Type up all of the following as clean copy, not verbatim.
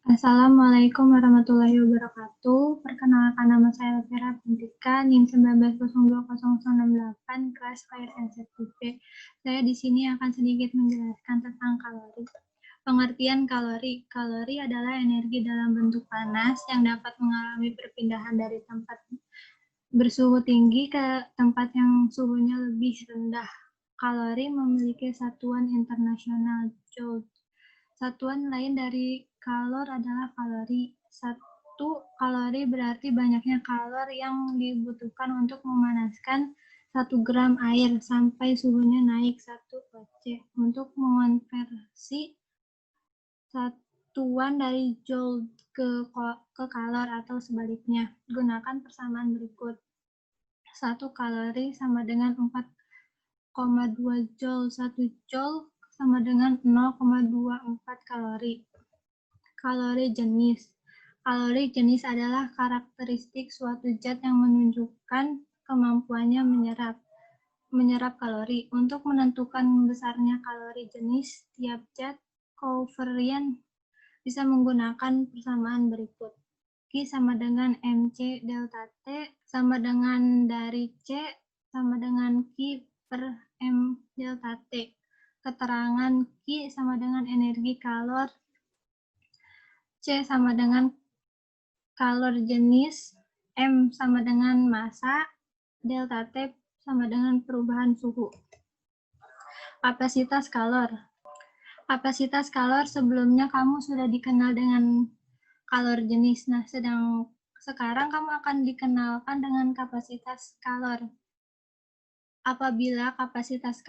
Assalamualaikum warahmatullahi wabarakatuh. Perkenalkan, nama saya Vera Pintika, NIM 19020068, kelas Fire and Safety. Saya di sini akan sedikit menjelaskan tentang kalori. Pengertian kalori. Kalori adalah energi dalam bentuk panas yang dapat mengalami perpindahan dari tempat bersuhu tinggi ke tempat yang suhunya lebih rendah. Kalori memiliki satuan internasional Joule. Satuan lain dari kalor adalah kalori. 1 kalori berarti banyaknya kalor yang dibutuhkan untuk memanaskan 1 gram air sampai suhunya naik 1 oC. Untuk mengonversi satuan dari joule ke kalor atau sebaliknya, gunakan persamaan berikut. 1 kalori sama dengan 4,2 joule. 1 joule sama dengan 0,24 kalori. Kalori jenis. Kalori jenis adalah karakteristik suatu zat yang menunjukkan kemampuannya menyerap kalori. Untuk menentukan besarnya kalori jenis, tiap zat kovarian bisa menggunakan persamaan berikut. Q sama dengan MC delta T sama dengan dari C sama dengan Q per M delta T. Keterangan Q sama dengan energi kalor, C sama dengan kalor jenis, M sama dengan massa, delta T sama dengan perubahan suhu. Kapasitas kalor. Kapasitas kalor sebelumnya kamu sudah dikenal dengan kalor jenis. Nah, sekarang kamu akan dikenalkan dengan kapasitas kalor. Apabila kapasitas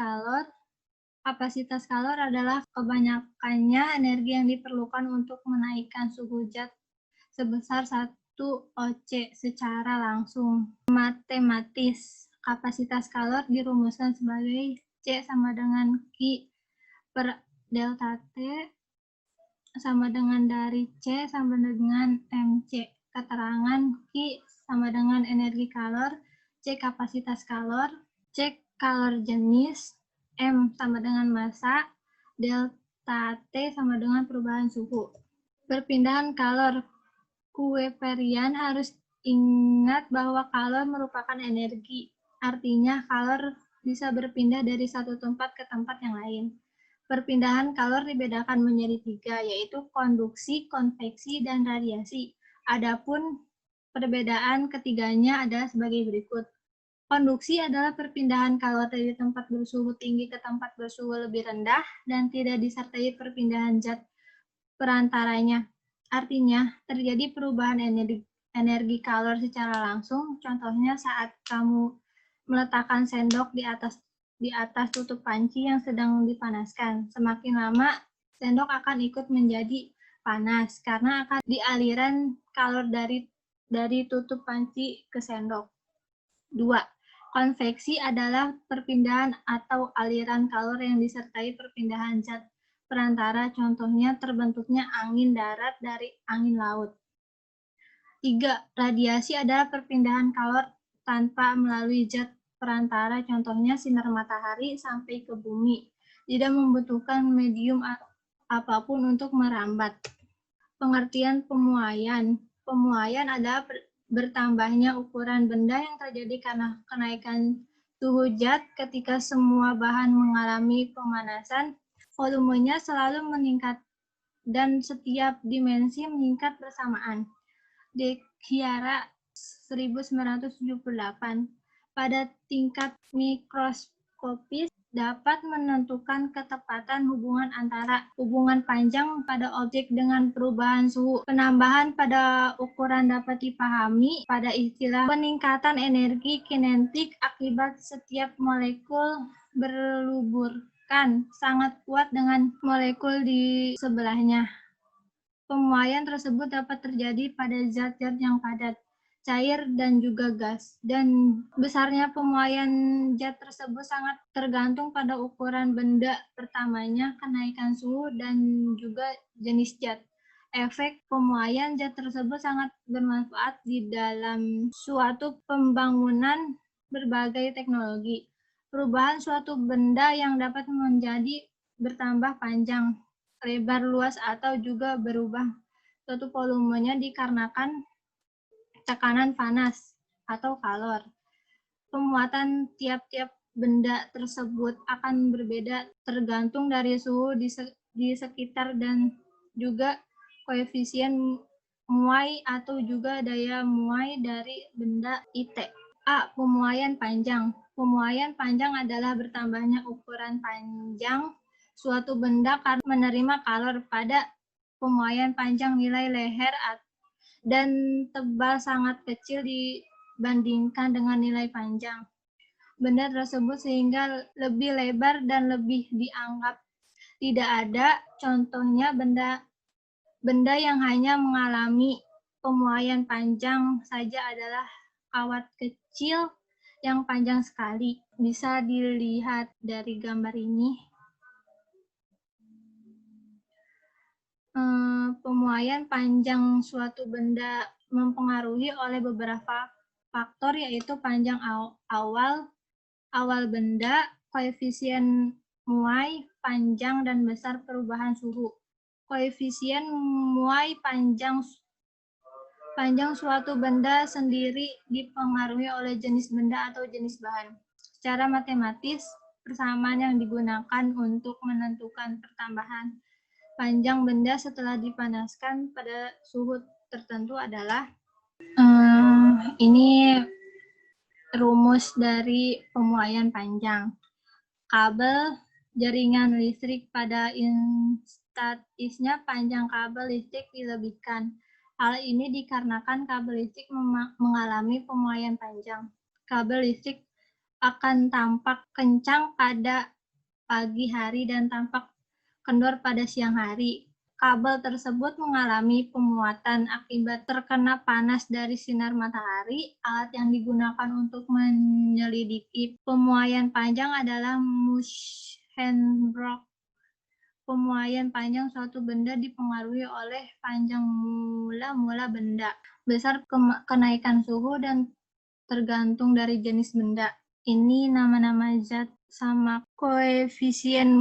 kalor adalah kebanyakannya energi yang diperlukan untuk menaikkan suhu zat sebesar 1 oC secara langsung. Matematis, kapasitas kalor dirumuskan sebagai C sama dengan Q per delta T sama dengan dari C sama dengan MC. Keterangan Q sama dengan energi kalor, C kapasitas kalor, C kalor jenis, M sama dengan massa, delta T sama dengan perubahan suhu. Perpindahan kalor. Kuevarian harus ingat bahwa kalor merupakan energi. Artinya kalor bisa berpindah dari satu tempat ke tempat yang lain. Perpindahan kalor dibedakan menjadi 3, yaitu konduksi, konveksi, dan radiasi. Adapun perbedaan ketiganya adalah sebagai berikut. Konduksi adalah perpindahan kalor dari tempat bersuhu tinggi ke tempat bersuhu lebih rendah dan tidak disertai perpindahan zat perantaranya. Artinya, terjadi perubahan energi kalor secara langsung. Contohnya saat kamu meletakkan sendok di atas tutup panci yang sedang dipanaskan. Semakin lama, sendok akan ikut menjadi panas karena akan dialiran kalor dari tutup panci ke sendok. 2. Konveksi adalah perpindahan atau aliran kalor yang disertai perpindahan zat perantara, contohnya terbentuknya angin darat dari angin laut. 3. Radiasi adalah perpindahan kalor tanpa melalui zat perantara, contohnya sinar matahari sampai ke bumi. Tidak membutuhkan medium apapun untuk merambat. Pengertian pemuaian. Pemuaian adalah bertambahnya ukuran benda yang terjadi karena kenaikan suhu zat. Ketika semua bahan mengalami pemanasan, volumenya selalu meningkat dan setiap dimensi meningkat bersamaan. De Chiara 1978. Pada tingkat mikroskopis dapat menentukan ketepatan hubungan antara hubungan panjang pada objek dengan perubahan suhu. Penambahan pada ukuran dapat dipahami pada istilah peningkatan energi kinetik akibat setiap molekul berluburkan sangat kuat dengan molekul di sebelahnya. Pemuaian tersebut dapat terjadi pada zat-zat yang padat, cair, dan juga gas. Dan besarnya pemuaian zat tersebut sangat tergantung pada ukuran benda, pertamanya, kenaikan suhu, dan juga jenis zat. Efek pemuaian zat tersebut sangat bermanfaat di dalam suatu pembangunan berbagai teknologi. Perubahan suatu benda yang dapat menjadi bertambah panjang, lebar, luas, atau juga berubah Suatu volumenya dikarenakan tekanan panas atau kalor. Pemuatan tiap-tiap benda tersebut akan berbeda tergantung dari suhu di sekitar dan juga koefisien muai atau juga daya muai dari benda IT. A. Pemuaian panjang. Pemuaian panjang adalah bertambahnya ukuran panjang suatu benda karena menerima kalor. Pada pemuaian panjang, nilai leher dan tebal sangat kecil dibandingkan dengan nilai panjang benda tersebut sehingga lebih lebar dan lebih dianggap tidak ada. Contohnya benda yang hanya mengalami pemuaian panjang saja adalah kawat kecil yang panjang sekali. Bisa dilihat dari gambar ini. Pemuaian panjang suatu benda mempengaruhi oleh beberapa faktor, yaitu panjang awal benda, koefisien muai, panjang dan besar perubahan suhu. Koefisien muai panjang suatu benda sendiri dipengaruhi oleh jenis benda atau jenis bahan. Secara matematis, persamaan yang digunakan untuk menentukan pertambahan panjang benda setelah dipanaskan pada suhu tertentu adalah ini rumus dari pemuaian panjang. Kabel jaringan listrik pada statisnya panjang kabel listrik dilebihkan. Hal ini dikarenakan kabel listrik mengalami pemuaian panjang. Kabel listrik akan tampak kencang pada pagi hari dan tampak kendor pada siang hari. Kabel tersebut mengalami pemuatan akibat terkena panas dari sinar matahari. Alat yang digunakan untuk menyelidiki pemuaian panjang adalah Musschenbroek. Pemuaian panjang suatu benda dipengaruhi oleh panjang mula benda, besar kenaikan suhu, dan tergantung dari jenis benda. Ini nama-nama zat sama koefisien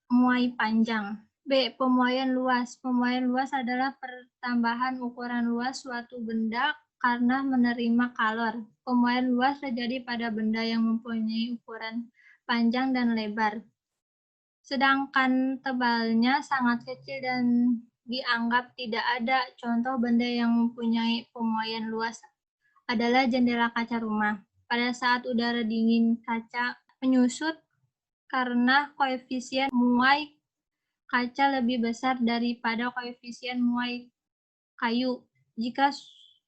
muai panjang. B. Pemuaian luas. Pemuaian luas adalah pertambahan ukuran luas suatu benda karena menerima kalor. Pemuaian luas terjadi pada benda yang mempunyai ukuran panjang dan lebar, sedangkan tebalnya sangat kecil dan dianggap tidak ada. Contoh benda yang mempunyai pemuaian luas adalah jendela kaca rumah. Pada saat udara dingin, kaca menyusut karena koefisien muai kaca lebih besar daripada koefisien muai kayu. Jika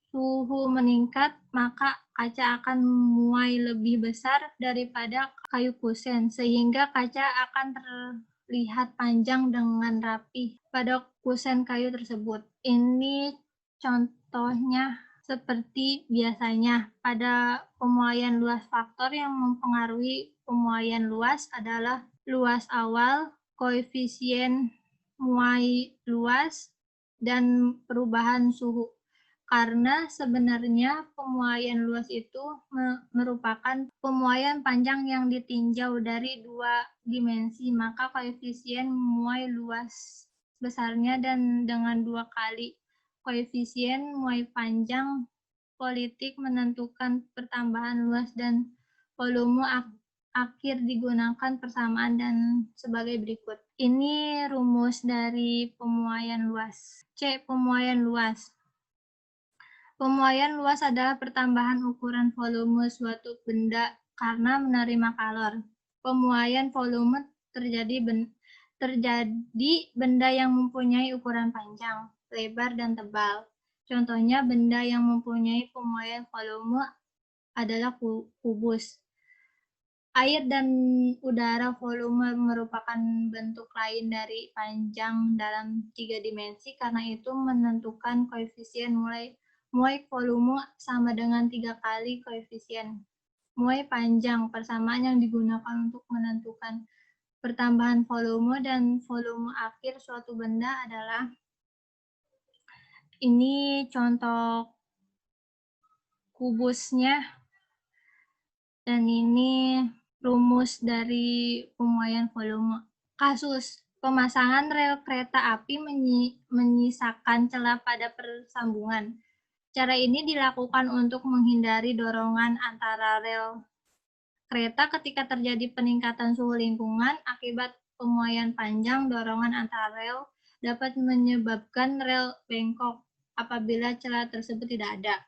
suhu meningkat, maka kaca akan muai lebih besar daripada kayu kusen, sehingga kaca akan terlihat panjang dengan rapi pada kusen kayu tersebut. Ini contohnya seperti biasanya. Pada pemuaian luas, faktor yang mempengaruhi pemuaian luas adalah luas awal, koefisien muai luas, dan perubahan suhu. Karena sebenarnya pemuaian luas itu merupakan pemuaian panjang yang ditinjau dari dua dimensi, maka koefisien muai luas besarnya dan dengan 2 kali koefisien muai panjang politik menentukan pertambahan luas dan volume akhir digunakan persamaan dan sebagai berikut. Ini rumus dari pemuaian luas. C. Pemuaian luas. Pemuaian luas adalah pertambahan ukuran volume suatu benda karena menerima kalor. Pemuaian volume terjadi benda yang mempunyai ukuran panjang, lebar, dan tebal. Contohnya benda yang mempunyai pemuaian volume adalah kubus. Air dan udara. Volume merupakan bentuk lain dari panjang dalam 3 dimensi, karena itu menentukan koefisien muai volume sama dengan 3 kali koefisien muai panjang. Persamaan yang digunakan untuk menentukan pertambahan volume dan volume akhir suatu benda adalah ini contoh kubusnya, dan ini rumus dari pemuaian volume. Kasus Pemasangan rel kereta api menyisakan celah pada persambungan. Cara ini dilakukan untuk menghindari dorongan antara rel kereta ketika terjadi peningkatan suhu lingkungan akibat pemuaian panjang. Dorongan antar rel dapat menyebabkan rel bengkok apabila celah tersebut tidak ada.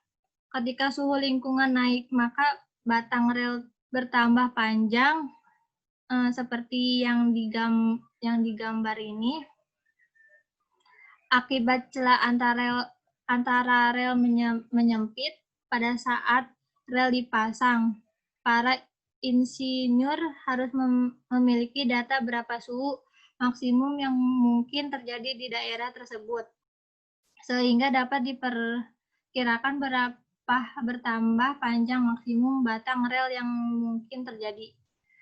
Ketika suhu lingkungan naik, maka batang rel bertambah panjang seperti yang digambar ini. Akibat celah antara rel menyempit pada saat rel dipasang, para insinyur harus memiliki data berapa suhu maksimum yang mungkin terjadi di daerah tersebut, sehingga dapat diperkirakan berapa bertambah panjang maksimum batang rel yang mungkin terjadi.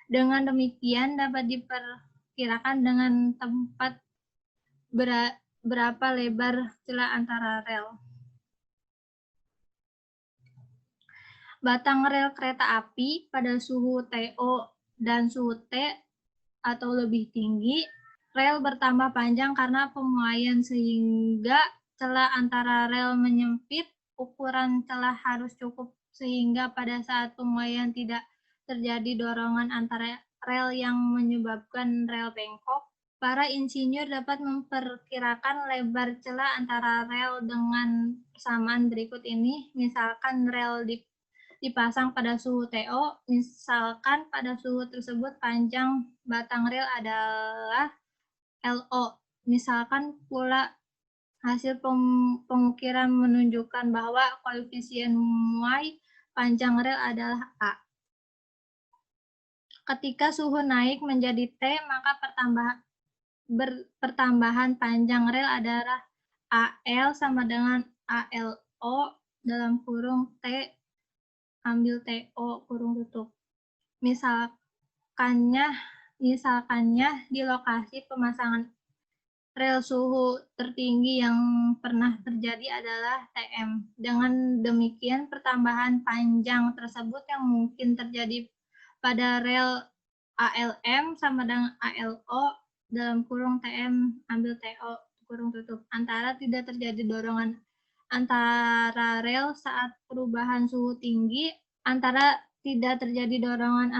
Dengan demikian dapat diperkirakan dengan tempat berapa lebar celah antara rel. Batang rel kereta api pada suhu TO dan suhu T atau lebih tinggi, rel bertambah panjang karena pemuaian sehingga celah antara rel menyempit. Ukuran celah harus cukup sehingga pada saat pemuaian tidak terjadi dorongan antara rel yang menyebabkan rel bengkok. Para insinyur dapat memperkirakan lebar celah antara rel dengan persamaan berikut ini. Misalkan rel dipasang pada suhu TO, misalkan pada suhu tersebut panjang batang rel adalah LO. Misalkan pula hasil pengukiran menunjukkan bahwa koefisien muai panjang rel adalah A. Ketika suhu naik menjadi T, maka pertambahan panjang rel adalah AL sama dengan ALO dalam kurung T ambil TO kurung tutup. Misalkannya di lokasi pemasangan rel suhu tertinggi yang pernah terjadi adalah TM. Dengan demikian, pertambahan panjang tersebut yang mungkin terjadi pada rel ALM sama dengan ALO dalam kurung TM ambil TO kurung tutup. Antara tidak terjadi dorongan antara rel saat perubahan suhu tinggi, antara tidak terjadi dorongan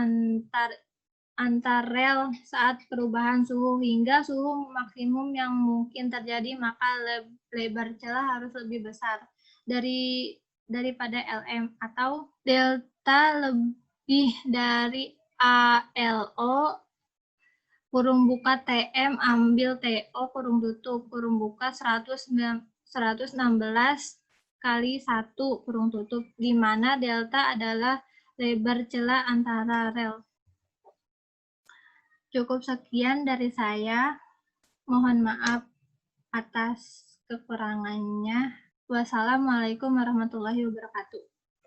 antar rel saat perubahan suhu hingga suhu maksimum yang mungkin terjadi, maka lebar celah harus lebih besar daripada LM atau delta lebih dari ALO kurung buka TM ambil TO kurung tutup kurung buka 116 kali 1 kurung tutup, di mana delta adalah lebar celah antara rel. Cukup sekian dari saya. Mohon maaf atas kekurangannya. Wassalamualaikum warahmatullahi wabarakatuh.